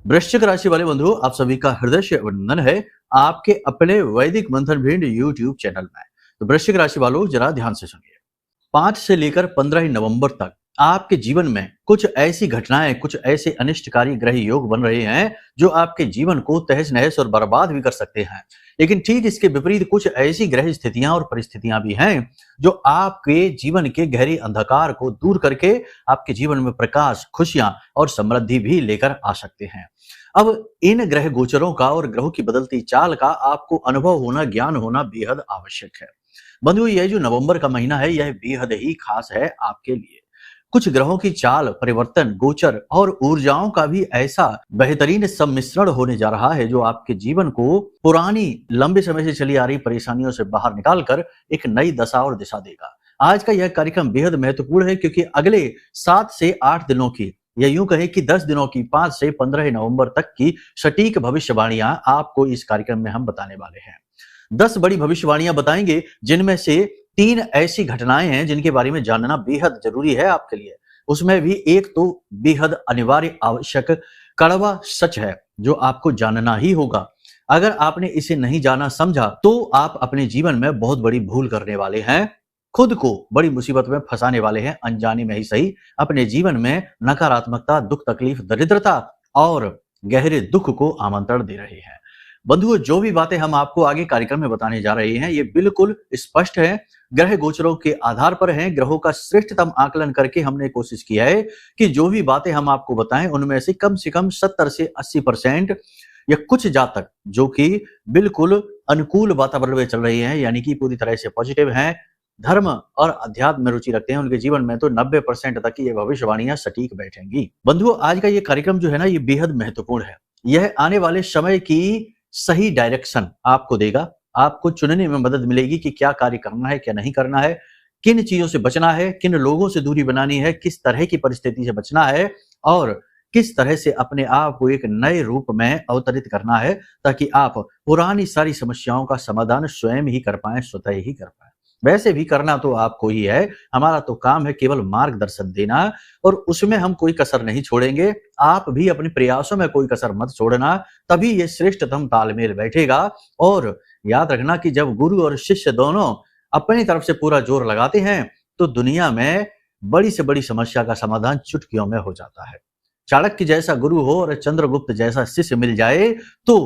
वृश्चिक राशि वाले बंधु, आप सभी का हृदय से अभिनंदन है आपके अपने वैदिक मंथन भिंड यूट्यूब चैनल में। तो वृश्चिक राशि वालों, जरा ध्यान से सुनिए। 5 से लेकर 15 नवंबर तक आपके जीवन में कुछ ऐसी घटनाएं, कुछ ऐसे अनिष्टकारी ग्रह योग बन रहे हैं जो आपके जीवन को तहस नहस और बर्बाद भी कर सकते हैं। लेकिन ठीक इसके विपरीत कुछ ऐसी ग्रह स्थितियां और परिस्थितियां भी हैं जो आपके जीवन के गहरे अंधकार को दूर करके आपके जीवन में प्रकाश, खुशियां और समृद्धि भी लेकर आ सकते हैं। अब इन ग्रह गोचरों का और ग्रहों की बदलती चाल का आपको अनुभव होना, ज्ञान होना बेहद आवश्यक है। बंधुओं, यह जो नवंबर का महीना है, यह बेहद ही खास है आपके लिए। कुछ ग्रहों की चाल, परिवर्तन, गोचर और ऊर्जाओं का भी ऐसा बेहतरीन सम्मिश्रण होने जा रहा है जो आपके जीवन को पुरानी, लंबे समय से चली आ रही परेशानियों से बाहर निकालकर एक नई दशा और दिशा देगा। आज का यह कार्यक्रम बेहद महत्वपूर्ण है क्योंकि अगले 7 से 8 दिनों की, या यूं कहें कि 10 दिनों की, 5 से 15 नवंबर तक की सटीक भविष्यवाणियां आपको इस कार्यक्रम में हम बताने वाले हैं। 10 बड़ी भविष्यवाणियां बताएंगे जिनमें से 3 ऐसी घटनाएं हैं जिनके बारे में जानना बेहद जरूरी है आपके लिए। उसमें भी एक तो बेहद अनिवार्य, आवश्यक, कड़वा सच है जो आपको जानना ही होगा। अगर आपने इसे नहीं जाना, समझा, तो आप अपने जीवन में बहुत बड़ी भूल करने वाले हैं, खुद को बड़ी मुसीबत में फंसाने वाले हैं, अनजाने में ही सही। अपने जीवन में नकारात्मकता, दुख, तकलीफ, दरिद्रता और गहरे दुख को आमंत्रण दे रहे हैं। बंधुओं, जो भी बातें हम आपको आगे कार्यक्रम में बताने जा रहे हैं, ये बिल्कुल स्पष्ट है, ग्रह गोचरों के आधार पर हैं। ग्रहों का श्रेष्ठतम आकलन करके हमने कोशिश किया है कि जो भी बातें हम आपको बताएं उनमें से कम 70 से 80% या कुछ जातक जो कि बिल्कुल अनुकूल वातावरण में चल रही हैं, यानी कि पूरी तरह से पॉजिटिव हैं, धर्म और अध्यात्म में रुचि रखते हैं, उनके जीवन में तो 90% तक की ये भविष्यवाणियां सटीक बैठेंगी। बंधुओं, आज का ये कार्यक्रम जो है ना, ये बेहद महत्वपूर्ण है। यह आने वाले समय की सही डायरेक्शन आपको देगा। आपको चुनने में मदद मिलेगी कि क्या कार्य करना है, क्या नहीं करना है, किन चीजों से बचना है, किन लोगों से दूरी बनानी है, किस तरह की परिस्थिति से बचना है और किस तरह से अपने आप को एक नए रूप में अवतरित करना है ताकि आप पुरानी सारी समस्याओं का समाधान स्वयं ही कर पाएं, स्वतः ही कर पाएं। वैसे भी करना तो आपको ही है, हमारा तो काम है केवल मार्गदर्शन देना और उसमें हम कोई कसर नहीं छोड़ेंगे। आप भी अपने प्रयासों में कोई कसर मत छोड़ना, तभी ये श्रेष्ठतम तालमेल बैठेगा। और याद रखना कि जब गुरु और शिष्य दोनों अपनी तरफ से पूरा जोर लगाते हैं तो दुनिया में बड़ी से बड़ी समस्या का समाधान चुटकियों में हो जाता है। चाणक्य जैसा गुरु हो और चंद्रगुप्त जैसा शिष्य मिल जाए तो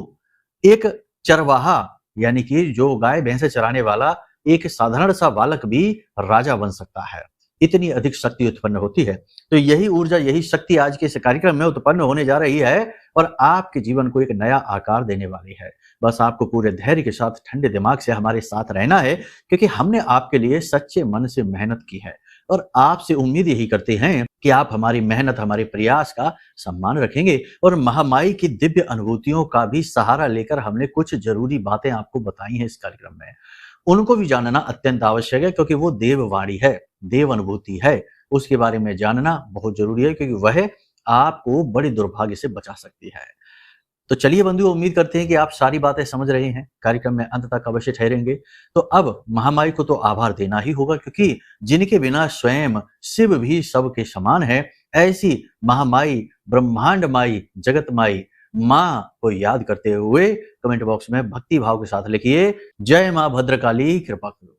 एक चरवाहा, यानी कि जो गाय भैंसे चराने वाला एक साधारण सा बालक भी राजा बन सकता है। इतनी अधिक शक्ति उत्पन्न होती है। तो यही ऊर्जा, यही शक्ति आज के इस कार्यक्रम में उत्पन्न होने जा रही है और आपके जीवन को एक नया आकार देने वाली है। बस आपको पूरे धैर्य के साथ, ठंडे दिमाग से हमारे साथ रहना है क्योंकि हमने आपके लिए सच्चे मन से मेहनत की है और आपसे उम्मीद यही करते हैं कि आप हमारी मेहनत, हमारे प्रयास का सम्मान रखेंगे। और महामाई की दिव्य अनुभूतियों का भी सहारा लेकर हमने कुछ जरूरी बातें आपको बताई हैं इस कार्यक्रम में, उनको भी जानना अत्यंत आवश्यक है क्योंकि वो देववाणी है, देव अनुभूति है। उसके बारे में जानना बहुत जरूरी है क्योंकि वह आपको बड़े दुर्भाग्य से बचा सकती है। तो चलिए बंधुओं, उम्मीद करते हैं कि आप सारी बातें समझ रहे हैं, कार्यक्रम में अंत तक अवश्य ठहरेंगे। तो अब महामाई को तो आभार देना ही होगा क्योंकि जिनके बिना स्वयं शिव भी सबके समान है, ऐसी महामाई, ब्रह्मांड माई, जगत माई, माँ को याद करते हुए कमेंट बॉक्स में भक्ति भाव के साथ लिखिए, जय माँ भद्रकाली, कृपा करो।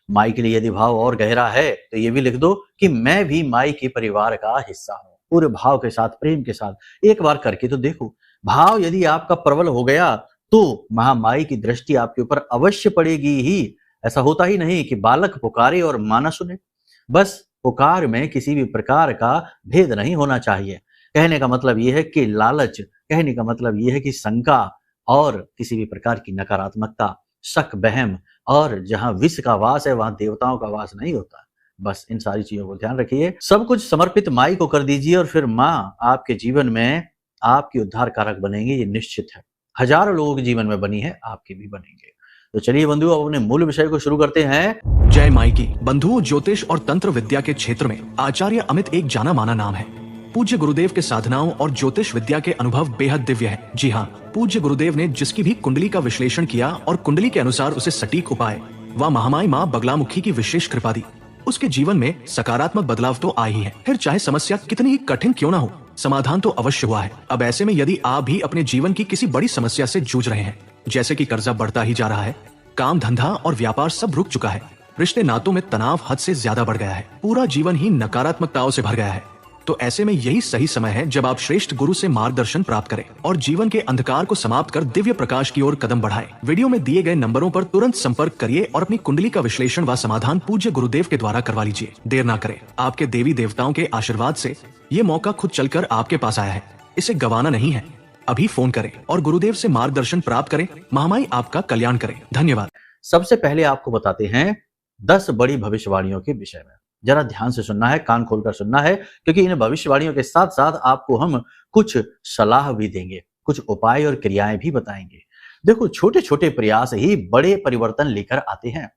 माई के लिए यदि भाव और गहरा है तो ये भी लिख दो कि मैं भी माई के परिवार का हिस्सा हूं। पूरे भाव के साथ, प्रेम के साथ एक बार करके तो देखो। भाव यदि आपका प्रबल हो गया तो महामाई की दृष्टि आपके ऊपर अवश्य पड़ेगी ही। ऐसा होता ही नहीं कि बालक पुकारे और मां न सुने। बस पुकार में किसी भी प्रकार का भेद नहीं होना चाहिए। कहने का मतलब यह है कि लालच, कहने का मतलब यह है कि शंका और किसी भी प्रकार की नकारात्मकता, शक, बहम, और जहां विष का वास है वहां देवताओं का वास नहीं होता। बस इन सारी चीजों को ध्यान रखिए। सब कुछ समर्पित माई को कर दीजिए और फिर माँ आपके जीवन में आपकी उद्धार कारक बनेंगे, ये निश्चित है। हजारों लोगों के जीवन में बनी है, आपके भी बनेंगे। तो चलिए बंधुओं, अब अपने मूल विषय को शुरू करते हैं। जय माई की। बंधुओं, ज्योतिष और तंत्र विद्या के क्षेत्र में आचार्य अमित एक जाना माना नाम है। पूज्य गुरुदेव के साधनाओं और ज्योतिष विद्या के अनुभव बेहद दिव्य है। जी हाँ, पूज्य गुरुदेव ने जिसकी भी कुंडली का विश्लेषण किया और कुंडली के अनुसार उसे सटीक उपाय व महामाई माँ बगलामुखी की विशेष कृपा दी, उसके जीवन में सकारात्मक बदलाव तो आ ही है। फिर चाहे समस्या कितनी ही कठिन क्यों ना हो, समाधान तो अवश्य हुआ है। अब ऐसे में यदि आप भी अपने जीवन की किसी बड़ी समस्या से जूझ रहे हैं, जैसे कि कर्जा बढ़ता ही जा रहा है, काम धंधा और व्यापार सब रुक चुका है, रिश्ते नातों में तनाव हद से ज्यादा बढ़ गया है, पूरा जीवन ही नकारात्मकताओं से भर गया है, तो ऐसे में यही सही समय है जब आप श्रेष्ठ गुरु से मार्गदर्शन प्राप्त करें और जीवन के अंधकार को समाप्त कर दिव्य प्रकाश की ओर कदम बढ़ाएं। वीडियो में दिए गए नंबरों पर तुरंत संपर्क करिए और अपनी कुंडली का विश्लेषण व समाधान पूज्य गुरुदेव के द्वारा करवा लीजिए। देर ना करें, आपके देवी देवताओं के आशीर्वाद से ये मौका खुद चलकर आपके पास आया है, इसे गंवाना नहीं है। अभी फोन करें और गुरुदेव से मार्गदर्शन प्राप्त करें। महामाई आपका कल्याण करे। धन्यवाद। सबसे पहले आपको बताते हैं 10 बड़ी भविष्यवाणियों के विषय में। जरा ध्यान से सुनना है, कान खोलकर सुनना है, क्योंकि इन भविष्यवाणियों के साथ साथ आपको हम कुछ सलाह भी देंगे, कुछ उपाय और क्रियाएं भी बताएंगे। देखो, छोटे छोटे प्रयास ही बड़े परिवर्तन लेकर आते हैं।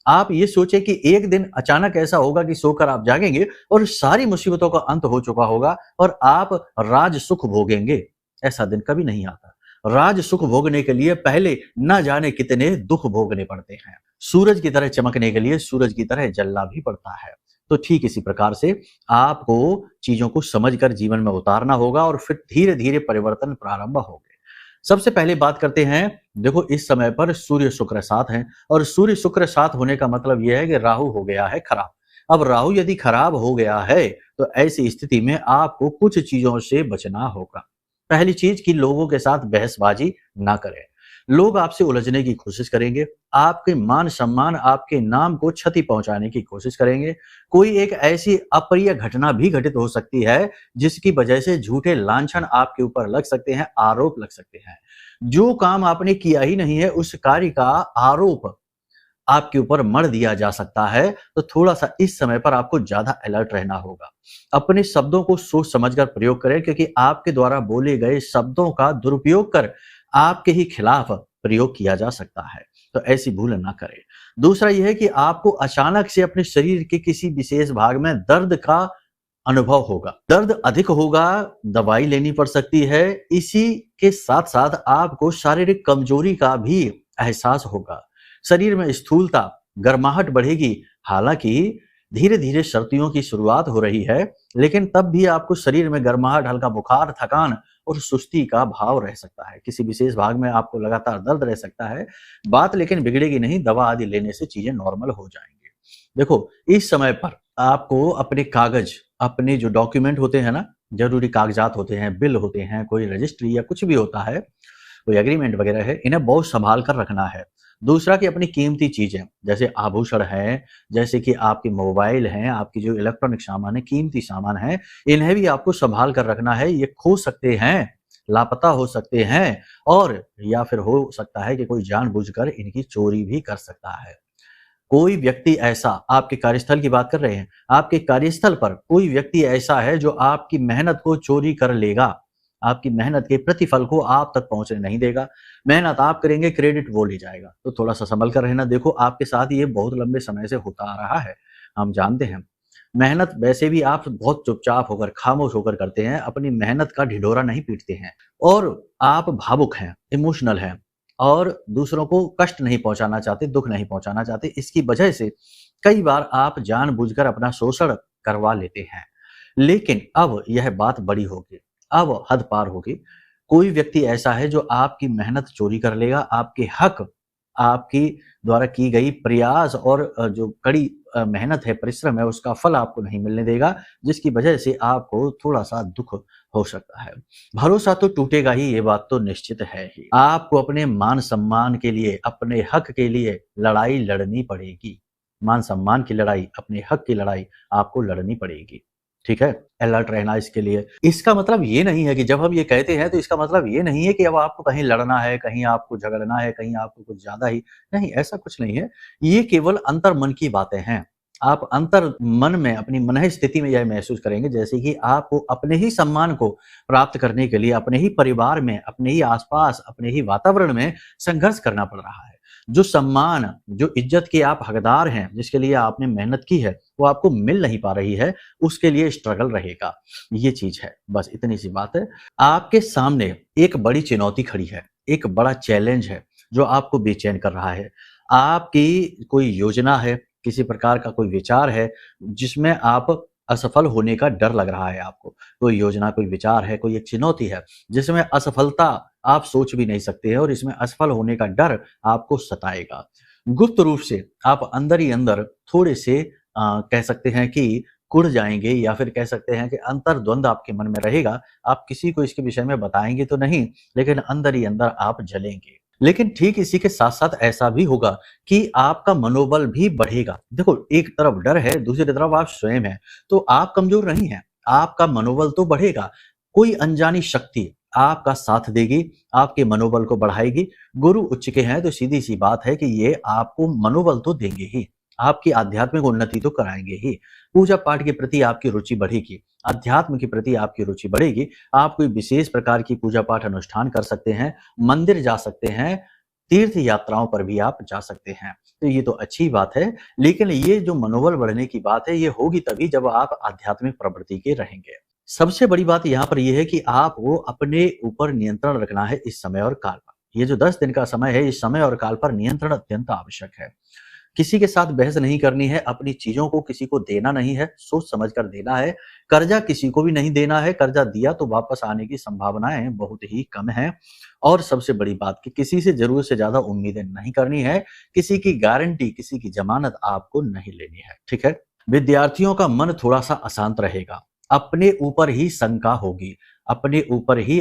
आप ये सोचे कि एक दिन अचानक ऐसा होगा कि सोकर आप जागेंगे और सारी मुसीबतों का अंत हो चुका होगा और आप राज सुख भोगेंगे। ऐसा दिन कभी नहीं आता। राज सुख भोगने के लिए पहले न जाने कितने दुख भोगने पड़ते हैं। सूरज की तरह चमकने के लिए सूरज की तरह जलना भी पड़ता है। तो ठीक इसी प्रकार से आपको चीजों को समझकर जीवन में उतारना होगा और फिर धीरे धीरे परिवर्तन प्रारंभ होंगे। सबसे पहले बात करते हैं, देखो इस समय पर सूर्य शुक्र साथ हैं और सूर्य शुक्र साथ होने का मतलब यह है कि राहु हो गया है खराब। अब राहु यदि खराब हो गया है तो ऐसी स्थिति में आपको कुछ चीजों से बचना होगा। पहली चीज कि लोगों के साथ बहसबाजी ना करें। लोग आपसे उलझने की कोशिश करेंगे, आपके मान सम्मान, आपके नाम को क्षति पहुंचाने की कोशिश करेंगे। कोई एक ऐसी अप्रिय घटना भी घटित हो सकती है जिसकी वजह से झूठे लांछन आपके ऊपर लग सकते हैं, आरोप लग सकते हैं। जो काम आपने किया ही नहीं है उस कार्य का आरोप आपके ऊपर मढ़ दिया जा सकता है। तो थोड़ा सा इस समय पर आपको ज्यादा अलर्ट रहना होगा। अपने शब्दों को सोच समझकर प्रयोग करें, क्योंकि आपके द्वारा बोले गए शब्दों का दुरुपयोग कर आपके ही खिलाफ प्रयोग किया जा सकता है। तो ऐसी भूल ना करें। दूसरा यह है कि आपको अचानक से अपने शरीर के किसी विशेष भाग में दर्द का अनुभव होगा। दर्द अधिक होगा, दवाई लेनी पड़ सकती है। इसी के साथ साथ आपको शारीरिक कमजोरी का भी एहसास होगा। शरीर में स्थूलता, गर्माहट बढ़ेगी। हालांकि धीरे धीरे सर्दियों की शुरुआत हो रही है, लेकिन तब भी आपको शरीर में गर्माहट, हल्का बुखार, थकान और सुस्ती का भाव रह सकता है। किसी विशेष भाग में आपको लगातार दर्द रह सकता है। बात लेकिन बिगड़ेगी नहीं, दवा आदि लेने से चीजें नॉर्मल हो जाएंगी। देखो, इस समय पर आपको अपने कागज, अपने जो डॉक्यूमेंट होते हैं ना, जरूरी कागजात होते हैं, बिल होते हैं, कोई रजिस्ट्री या कुछ भी होता है, कोई एग्रीमेंट वगैरह है, इन्हें बहुत संभाल कर रखना है। दूसरा कि अपनी कीमती चीजें जैसे आभूषण है, जैसे कि आपके मोबाइल हैं, आपकी जो इलेक्ट्रॉनिक सामान है, कीमती सामान है, इन्हें भी आपको संभाल कर रखना है। ये खो सकते हैं, लापता हो सकते हैं और या फिर हो सकता है कि कोई जानबूझकर इनकी चोरी भी कर सकता है। कोई व्यक्ति ऐसा, आपके कार्यस्थल की बात कर रहे हैं, आपके कार्यस्थल पर कोई व्यक्ति ऐसा है जो आपकी मेहनत को चोरी कर लेगा, आपकी मेहनत के प्रतिफल को आप तक पहुंचने नहीं देगा। मेहनत आप करेंगे, क्रेडिट वो ले जाएगा। तो थोड़ा सा संभल कर रहना। देखो, आपके साथ ये बहुत लंबे समय से होता आ रहा है, हम जानते हैं। मेहनत वैसे भी आप बहुत चुपचाप होकर, खामोश होकर करते हैं, अपनी मेहनत का ढिढोरा नहीं पीटते हैं और आप भावुक हैं, इमोशनल हैं और दूसरों को कष्ट नहीं पहुंचाना चाहते, दुख नहीं पहुंचाना चाहते। इसकी वजह से कई बार आप जानबूझकर अपना शोषण करवा लेते हैं। लेकिन अब यह बात बड़ी होगी, अब हद पार होगी। कोई व्यक्ति ऐसा है जो आपकी मेहनत चोरी कर लेगा, आपके हक, आपकी द्वारा की गई प्रयास और जो कड़ी मेहनत है, परिश्रम है, उसका फल आपको नहीं मिलने देगा, जिसकी वजह से आपको थोड़ा सा दुख हो सकता है। भरोसा तो टूटेगा ही, ये बात तो निश्चित है ही। आपको अपने मान सम्मान के लिए, अपने हक के लिए लड़ाई लड़नी पड़ेगी। मान सम्मान की लड़ाई, अपने हक की लड़ाई आपको लड़नी पड़ेगी। ठीक है, अलर्ट रहना इसके लिए। इसका मतलब ये नहीं है कि जब हम ये कहते हैं तो इसका मतलब ये नहीं है कि अब आपको कहीं लड़ना है, कहीं आपको झगड़ना है, कहीं आपको कुछ ज्यादा ही नहीं, ऐसा कुछ नहीं है। ये केवल अंतर मन की बातें हैं। आप अंतर मन में, अपनी मन स्थिति में यह महसूस करेंगे जैसे कि आपको अपने ही सम्मान को प्राप्त करने के लिए अपने ही परिवार में, अपने ही आसपास, अपने ही वातावरण में संघर्ष करना पड़ रहा है। जो सम्मान, जो इज्जत के आप हकदार हैं, जिसके लिए आपने मेहनत की है, वो आपको मिल नहीं पा रही है, उसके लिए स्ट्रगल रहेगा। ये चीज है, बस इतनी सी बात है। आपके सामने एक बड़ी चुनौती खड़ी है, एक बड़ा चैलेंज है जो आपको बेचैन कर रहा है। आपकी कोई योजना है, किसी प्रकार का कोई विचार है जिसमें आप असफल होने का डर लग रहा है आपको, कोई योजना, कोई विचार है, कोई एक चुनौती है जिसमें असफलता आप सोच भी नहीं सकते हैं और इसमें असफल होने का डर आपको सताएगा। गुप्त रूप से आप अंदर ही अंदर थोड़े से कह सकते हैं कि कुढ़ जाएंगे या फिर कह सकते हैं कि अंतर्द्वंद आपके मन में रहेगा। आप किसी को इसके विषय में बताएंगे तो नहीं, लेकिन अंदर ही अंदर आप जलेंगे। लेकिन ठीक इसी के साथ साथ ऐसा भी होगा कि आपका मनोबल भी बढ़ेगा। देखो, एक तरफ डर है, दूसरी तरफ आप स्वयं हैं, तो आप कमजोर नहीं हैं, आपका मनोबल तो बढ़ेगा। कोई अनजानी शक्ति आपका साथ देगी, आपके मनोबल को बढ़ाएगी। गुरु उच्च के हैं तो सीधी सी बात है कि ये आपको मनोबल तो देंगे ही, आपकी आध्यात्मिक उन्नति तो कराएंगे ही। पूजा पाठ के प्रति आपकी रुचि बढ़ेगी, अध्यात्म के प्रति आपकी रुचि बढ़ेगी। आप कोई विशेष प्रकार की पूजा पाठ अनुष्ठान कर सकते हैं, मंदिर जा सकते हैं, तीर्थ यात्राओं पर भी आप जा सकते हैं। तो ये तो अच्छी बात है, लेकिन ये जो मनोबल बढ़ने की बात है, ये होगी तभी जब आप आध्यात्मिक प्रवृत्ति के रहेंगे। सबसे बड़ी बात यहाँ पर यह है कि आपको अपने ऊपर नियंत्रण रखना है इस समय और काल पर। ये जो 10 दिन का समय है, इस समय और काल पर नियंत्रण अत्यंत आवश्यक है। किसी के साथ बहस नहीं करनी है, अपनी चीजों को किसी को देना नहीं है, सोच समझ कर देना है। कर्जा किसी को भी नहीं देना है, कर्जा दिया तो वापस आने की संभावनाएं बहुत ही कम है। और सबसे बड़ी बात कि किसी से जरूरत से ज्यादा उम्मीदें नहीं करनी है, किसी की गारंटी, किसी की जमानत आपको नहीं लेनी है। ठीक है। विद्यार्थियों का मन थोड़ा सा अशांत रहेगा, अपने ऊपर ही शंका होगी, अपने ऊपर ही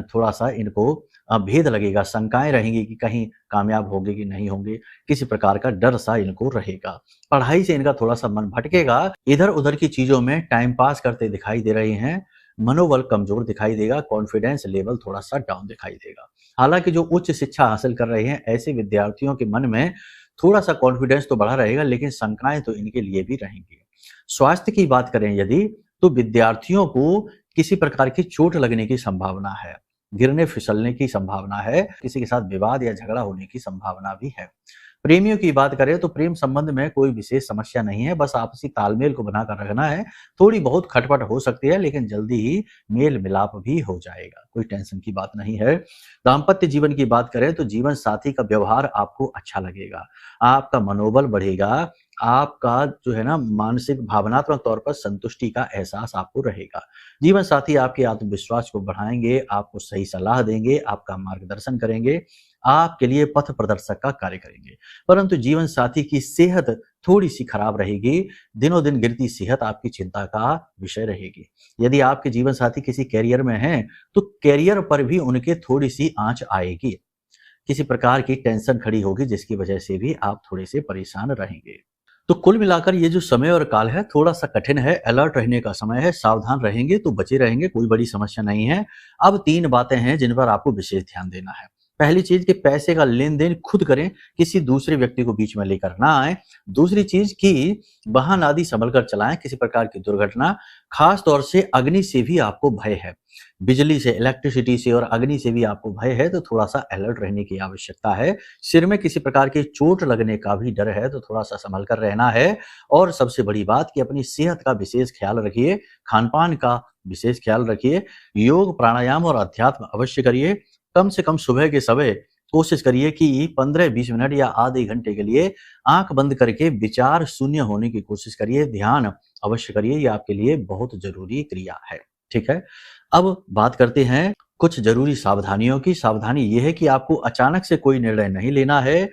थोड़ा सा इनको भेद लगेगा, शंकाएं रहेंगी कि कहीं कामयाब होंगे कि नहीं होंगे, किसी प्रकार का डर सा इनको रहेगा। पढ़ाई से इनका थोड़ा सा मन भटकेगा, इधर उधर की चीजों में टाइम पास करते दिखाई दे रहे हैं, मनोबल कमजोर दिखाई देगा, कॉन्फिडेंस लेवल थोड़ा सा डाउन दिखाई देगा। हालांकि जो उच्च शिक्षा हासिल कर रहे हैं ऐसे विद्यार्थियों के मन में थोड़ा सा कॉन्फिडेंस तो बढ़ा रहेगा, लेकिन शंकाएं तो इनके लिए भी रहेंगी। स्वास्थ्य की बात करें यदि, तो विद्यार्थियों को किसी प्रकार की चोट लगने की संभावना है, गिरने फिसलने की संभावना है, किसी के साथ विवाद या झगड़ा होने की संभावना भी है। प्रेमियों की बात करें तो प्रेम संबंध में कोई विशेष समस्या नहीं है, बस आपसी तालमेल को बनाकर रखना है। थोड़ी बहुत खटपट हो सकती है, लेकिन जल्दी ही मेल मिलाप भी हो जाएगा, कोई टेंशन की बात नहीं है। दाम्पत्य जीवन की बात करें तो जीवन साथी का व्यवहार आपको अच्छा लगेगा, आपका मनोबल बढ़ेगा, आपका जो है ना मानसिक भावनात्मक तौर पर संतुष्टि का एहसास आपको रहेगा। जीवन साथी आपके आत्मविश्वास को बढ़ाएंगे, आपको सही सलाह देंगे, आपका मार्गदर्शन करेंगे, आपके लिए पथ प्रदर्शक का कार्य करेंगे। परंतु जीवन साथी की सेहत थोड़ी सी खराब रहेगी, दिनों दिन गिरती सेहत आपकी चिंता का विषय रहेगी। यदि आपके जीवन साथी किसी कैरियर में हैं, तो कैरियर पर भी उनके थोड़ी सी आंच आएगी, किसी प्रकार की टेंशन खड़ी होगी, जिसकी वजह से भी आप थोड़े से परेशान रहेंगे। तो कुल मिलाकर ये जो समय और काल है थोड़ा सा कठिन है, अलर्ट रहने का समय है, सावधान रहेंगे तो बचे रहेंगे, कोई बड़ी समस्या नहीं है। अब 3 बातें हैं जिन पर आपको विशेष ध्यान देना है। पहली चीज कि पैसे का लेन देन खुद करें, किसी दूसरे व्यक्ति को बीच में लेकर ना आए। दूसरी चीज कि वाहन आदि संभल कर चलाएं, किसी प्रकार की दुर्घटना, खास तौर से अग्नि से भी आपको भय है, बिजली से, इलेक्ट्रिसिटी से और अग्नि से भी आपको भय है, तो थोड़ा सा अलर्ट रहने की आवश्यकता है। सिर में किसी प्रकार की चोट लगने का भी डर है, तो थोड़ा सा संभल कर रहना है। और सबसे बड़ी बात कि अपनी सेहत का विशेष ख्याल रखिए, खान पान का विशेष ख्याल रखिए, योग प्राणायाम और अध्यात्म अवश्य करिए। कम से कम सुबह के समय कोशिश करिए कि 15-20 मिनट या आधे घंटे के लिए आंख बंद करके विचार शून्य होने की कोशिश करिए, ध्यान अवश्य करिए, ये आपके लिए बहुत जरूरी क्रिया है। ठीक है। अब बात करते हैं कुछ जरूरी सावधानियों की। सावधानी यह है कि आपको अचानक से कोई निर्णय नहीं लेना है।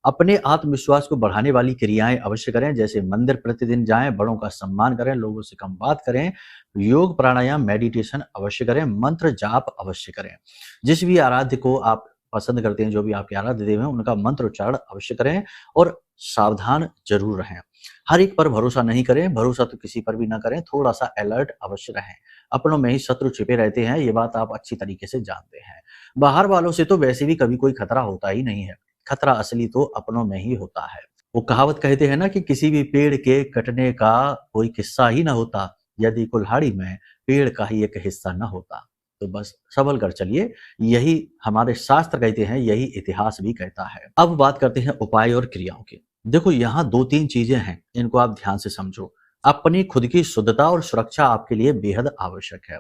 अपने आत्मविश्वास को बढ़ाने वाली क्रियाएं अवश्य करें, जैसे मंदिर प्रतिदिन जाएं, बड़ों का सम्मान करें, लोगों से कम बात करें, योग प्राणायाम मेडिटेशन अवश्य करें, मंत्र जाप अवश्य करें। जिस भी आराध्य को आप पसंद करते हैं, जो भी आपके आराध्य देव हैं, उनका मंत्र उच्चारण अवश्य करें और सावधान जरूर रहें। हर एक पर भरोसा नहीं करें, भरोसा तो किसी पर भी ना करें, थोड़ा सा अलर्ट अवश्य रहें। अपनों में ही शत्रु छिपे रहते हैं, ये बात आप अच्छी तरीके से जानते हैं। बाहर वालों से तो वैसे भी कभी कोई खतरा होता ही नहीं है, खतरा असली तो अपनों में ही होता है। वो कहावत कहते हैं ना कि किसी भी पेड़ के कटने का कोई किस्सा ही ना होता, यदि कुल्हाड़ी में पेड़ का ही एक हिस्सा न होता। तो बस संभल कर चलिए, यही हमारे शास्त्र कहते हैं, यही इतिहास भी कहता है। अब बात करते हैं उपाय और क्रियाओं की। देखो, यहाँ 2-3 चीजें हैं, इनको आप ध्यान से समझो। अपनी खुद की शुद्धता और सुरक्षा आपके लिए बेहद आवश्यक है।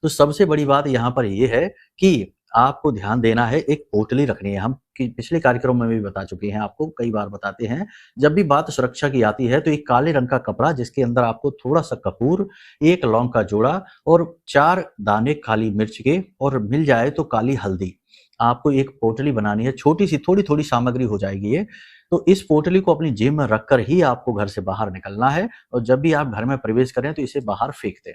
तो सबसे बड़ी बात यहाँ पर यह है कि आपको ध्यान देना है, एक पोटली रखनी है। हम पिछले कार्यक्रम में भी बता चुके हैं, आपको कई बार बताते हैं। जब भी बात सुरक्षा की आती है तो एक काले रंग का कपड़ा जिसके अंदर आपको थोड़ा सा कपूर, 1 लौंग का जोड़ा और 4 दाने काली मिर्च के, और मिल जाए तो काली हल्दी, आपको एक पोटली बनानी है। छोटी सी थोड़ी-थोड़ी सामग्री हो जाएगी ये। तो इस पोटली को अपनी जेब में रखकर ही आपको घर से बाहर निकलना है, और जब भी आप घर में प्रवेश करें तो इसे बाहर फेंक दें।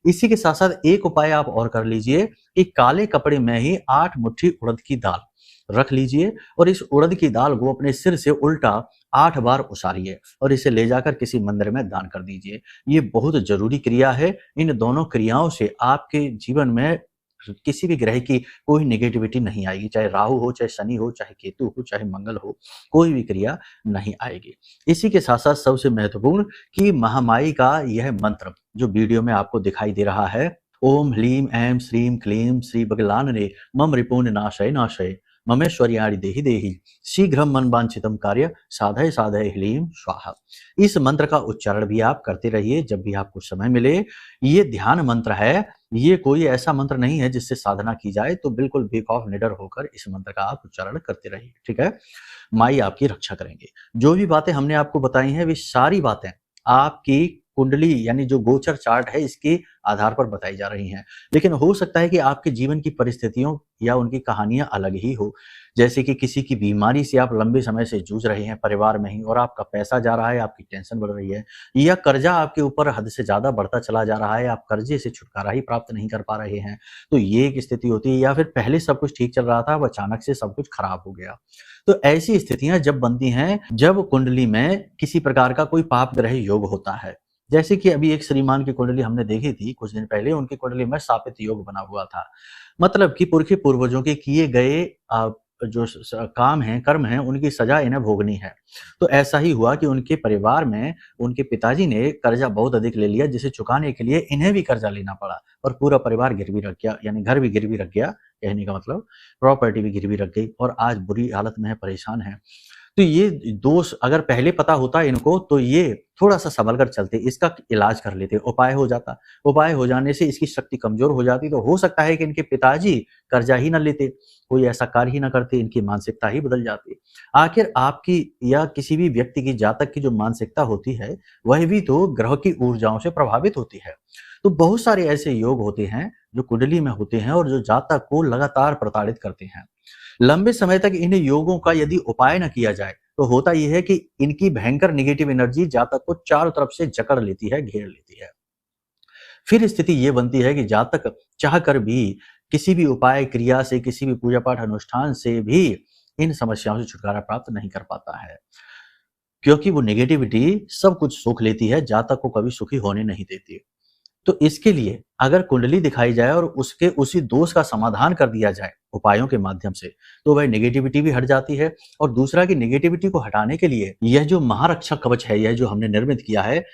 इसी के साथ-साथ एक उपाय आप और कर लीजिए कि काले कपड़े में ही 8 मुट्ठी उड़द की दाल रख लीजिए, और इस उड़द की दाल को अपने सिर से उल्टा 8 बार उसारिए और इसे ले जाकर किसी मंदिर में दान कर दीजिए। ये बहुत ज़रूरी क्रिया है। इन दोनों क्रियाओं से आपके जीवन में किसी भी ग्रह की कोई नेगेटिविटी नहीं आएगी, चाहे राहु हो, चाहे शनि हो, चाहे केतु हो, चाहे मंगल हो, कोई भी क्रिया नहीं आएगी। इसी के साथ-साथ सबसे महत्वपूर्ण कि महामाई का यह मंत्र जो वीडियो में आपको दिखाई दे रहा है, ओम ह्लीं ऐं श्रीं क्लीं श्री बगलानने मम रिपुन नाशय नाशय ममेश्वर्याणि देहि देहि शीघ्रम मन वांछितम कार्य साधय साधय ह्लीं स्वाहा। इस मंत्र का उच्चारण भी आप करते रहिए जब भी आपको समय मिले। ये ध्यान मंत्र है, ये कोई ऐसा मंत्र नहीं है जिससे साधना की जाए, तो बिल्कुल बेखौफ निडर होकर इस मंत्र का आप उच्चारण करते रहिए, ठीक है। माई आपकी रक्षा करेंगे। जो भी बातें हमने आपको बताई हैं वे सारी बातें आपकी कुंडली यानी जो गोचर चार्ट है इसके आधार पर बताई जा रही हैं। लेकिन हो सकता है कि आपके जीवन की परिस्थितियों या उनकी कहानियां अलग ही हो, जैसे कि किसी की बीमारी से आप लंबे समय से जूझ रहे हैं परिवार में ही, और आपका पैसा जा रहा है, आपकी टेंशन बढ़ रही है, या कर्जा आपके ऊपर हद से ज्यादा बढ़ता चला जा रहा है, आप कर्जे से छुटकारा ही प्राप्त नहीं कर पा रहे हैं, तो ये एक स्थिति होती है। या फिर पहले सब कुछ ठीक चल रहा था, अब अचानक से सब कुछ खराब हो गया। तो ऐसी स्थितियां जब बनती हैं जब कुंडली में किसी प्रकार का कोई पाप ग्रह योग होता है। जैसे कि अभी एक श्रीमान की कुंडली हमने देखी थी कुछ दिन पहले, उनकी कुंडली में शापित योग बना हुआ था। मतलब कि पुरखे पूर्वजों के किए गए जो काम हैं, कर्म हैं, उनकी सजा इन्हें भोगनी है। तो ऐसा ही हुआ कि उनके परिवार में उनके पिताजी ने कर्जा बहुत अधिक ले लिया, जिसे चुकाने के लिए इन्हें भी कर्जा लेना पड़ा, और पूरा परिवार गिरवी रख गया, यानी घर भी गिरवी रख गया, कहने का मतलब प्रॉपर्टी भी गिरवी रख गई, और आज बुरी हालत में है, परेशान है। तो ये दोष अगर पहले पता होता इनको तो ये थोड़ा सा संभल कर चलते, इसका इलाज कर लेते, उपाय हो जाता। उपाय हो जाने से इसकी शक्ति कमजोर हो जाती, तो हो सकता है कि इनके पिताजी कर्जा ही न लेते, कोई ऐसा कार्य ही न करते, इनकी मानसिकता ही बदल जाती। आखिर आपकी या किसी भी व्यक्ति की जातक की जो मानसिकता होती है वह भी तो ग्रह की ऊर्जाओं से प्रभावित होती है। तो बहुत सारे ऐसे योग होते हैं जो कुंडली में होते हैं और जो जातक को लगातार प्रताड़ित करते हैं। लंबे समय तक इन योगों का यदि उपाय न किया जाए तो होता यह है कि इनकी भयंकर नेगेटिव एनर्जी जातक को चारों तरफ से जकड़ लेती है, घेर लेती है। फिर स्थिति यह बनती है कि जातक चाहकर भी किसी भी उपाय क्रिया से, किसी भी पूजा पाठ अनुष्ठान से भी इन समस्याओं से छुटकारा प्राप्त नहीं कर पाता है, क्योंकि वो नेगेटिविटी सब कुछ सोख लेती है, जातक को कभी सुखी होने नहीं देती। तो इसके लिए अगर कुंडली दिखाई जाए और उसके उसी दोष का समाधान कर दिया जाए उपायों के माध्यम से, तो वह नेगेटिविटी भी हट जाती है। और दूसरा कि नेगेटिविटी को हटाने के लिए यह जो महारक्षक कवच है, यह जो हमने निर्मित किया है,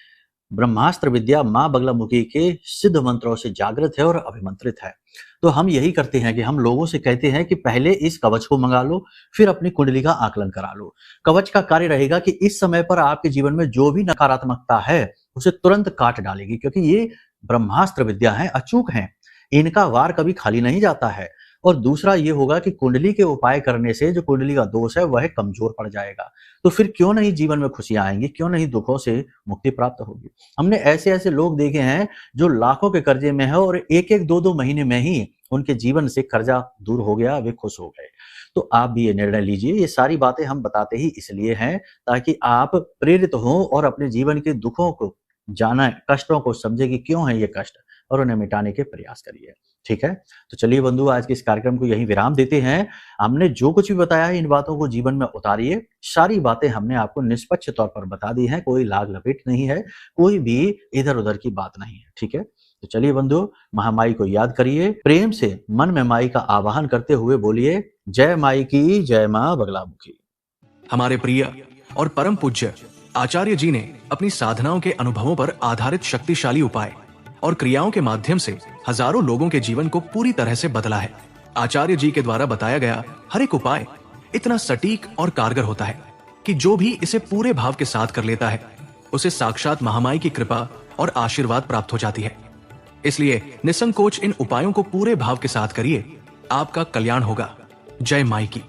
ब्रह्मास्त्र विद्या मां बगलामुखी के सिद्ध मंत्रों से जागृत है और अभिमंत्रित है। तो हम यही करते हैं कि हम लोगों से कहते हैं कि पहले इस कवच को मंगा लो, फिर अपनी कुंडली का आकलन करा लो। कवच का कार्य रहेगा कि इस समय पर आपके जीवन में जो भी नकारात्मकता है उसे तुरंत काट डालेगी, क्योंकि ये ब्रह्मास्त्र विद्या है, अचूक हैं, इनका वार कभी खाली नहीं जाता है। और दूसरा ये होगा कि कुंडली के उपाय करने से जो कुंडली का दोष है वह कमजोर पड़ जाएगा। तो फिर क्यों नहीं जीवन में खुशियां आएंगी, क्यों नहीं दुखों से मुक्ति प्राप्त होगी। हमने ऐसे ऐसे लोग देखे हैं जो लाखों के कर्जे में है और एक एक दो दो महीने में ही उनके जीवन से कर्जा दूर हो गया, वे खुश हो गए। तो आप भी ये निर्णय लीजिए। ये सारी बातें हम बताते ही इसलिए हैं ताकि आप प्रेरित हो और अपने जीवन के दुखों को जाना, कष्टों को समझे कि क्यों है ये कष्ट, और उन्हें मिटाने के प्रयास करिए। ठीक है, तो चलिए बंधु, आज के इस कार्यक्रम को यहीं विराम देते हैं। हमने जो कुछ भी बताया है इन बातों को जीवन में उतारिए। सारी बातें हमने आपको निष्पक्ष तौर पर बता दी हैं, कोई लाग लपेट नहीं है, कोई भी इधर उधर की बात नहीं है। ठीक है, तो चलिए बंधु, महामाई को याद करिए, प्रेम से मन में माई का आवाहन करते हुए बोलिए, जय माई की जय, मां बगलामुखी। हमारे प्रिय और परम पूज्य आचार्य जी ने अपनी साधनाओं के अनुभवों पर आधारित शक्तिशाली उपाय और क्रियाओं के माध्यम से हजारों लोगों के जीवन को पूरी तरह से बदला है। आचार्य जी के द्वारा बताया गया हर एक उपाय इतना सटीक और कारगर होता है कि जो भी इसे पूरे भाव के साथ कर लेता है उसे साक्षात महामाई की कृपा और आशीर्वाद प्राप्त हो जाती है। इसलिए निसंकोच इन उपायों को पूरे भाव के साथ करिए आपका कल्याण होगा। जय माई की।